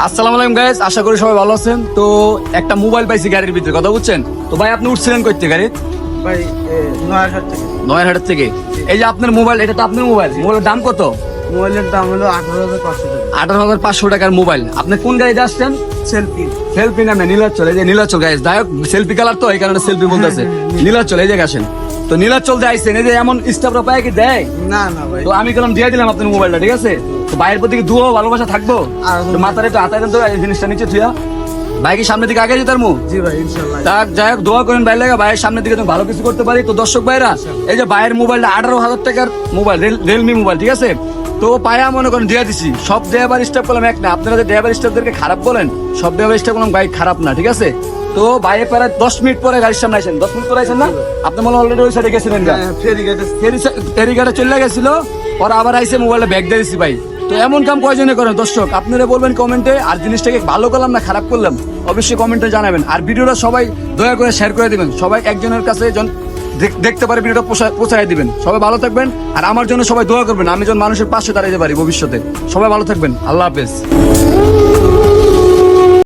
আসসালামু আলাইকুম গাইস, আশা করি সবাই ভালো আছেন। তো একটা মোবাইল পাইছি গাড়ির ভিতরে, কথা বুঝছেন তো ভাই? আপনি উঠছিলেন কইতে গাড়ি? ভাই নয়ারহাট থেকে। নয়ারহাট থেকে। এই যে আপনার মোবাইল, এটা তো আপনার মোবাইল। মোবাইলের দাম কত? মোবাইলের দাম হলো 18,500 টাকা। 18,500 টাকার মোবাইল। আপনি কোন গাড়িতে আসছেন? সেলফি। সেলফি নামে নীলাচল। এই যে নীলাচল গাইস, দায়ক সেলফি কালার, তো এই কারণে সেলফি বলতেছে। নীলাচল, এই যে আসেন। তো নীলাচল দিয়ে আইছেন, এই যে এমন স্টাফরা পায় কি দেয়? না না ভাই, তো আমি গেলাম দিয়ে দিলাম আপনার মোবাইলটা, ঠিক আছে? তো ভাইয়ের প্রতি কি দুও ভালোবাসা থাকবো? তো মাথার একটু হাতায় দেন তো এই জিনিসটা নিচে থুয়া। ভাই কি সামনের দিকে আগে যেতার মুখ? জি ভাই ইনশাআল্লাহ। তা যাই হোক, দোয়া করেন ভাই লাগা ভাইয়ের সামনের দিকে তুমি ভালো কিছু করতে পারি। তো দর্শক ভাইরা, এই যে ভাইয়ের মোবাইলটা 18,000 টাকার মোবাইল, রিয়েলমি মোবাইল, ঠিক আছে? তো পায়া মনে করেন দিয়ে দিছি। সব ড্রাইভার স্টাফ করলাম এক না, আপনারা যে ড্রাইভার স্টাফদেরকে খারাপ বলেন, সব ড্রাইভার স্টাফ করলাম ভাই খারাপ না, ঠিক আছে? তো ভাইয়ে প্রায় 10 মিনিট পরে গাড়ির সামনে আইসেন। 10 মিনিট পরে আইসেন না? আপনি মনে অলরেডি ওই সাইডে গেছিলেন গা, ফেরিঘাটে। ফেরিঘাটে চলে গেছিল। পরে আবার আইসে মোবাইলটা ব্যাগ দিয়ে দিছি ভাই। তো এমন কাম কয়জনে করেন দর্শক? আপনারা বলবেন কমেন্টে। আর জিনিসটাকে ভালো করলাম না খারাপ করলাম অবশ্যই কমেন্টে জানাবেন। আর ভিডিওটা সবাই দয়া করে শেয়ার করে দিবেন, সবাই একজনের কাছে দেখতে পারে ভিডিওটা পৌঁছায় দিবেন। সবাই ভালো থাকবেন, আর আমার জন্য সবাই দোয়া করবেন, আমি যেন মানুষের পাশে দাঁড়াতে পারি ভবিষ্যতে। সবাই ভালো থাকবেন, আল্লাহ হাফেজ।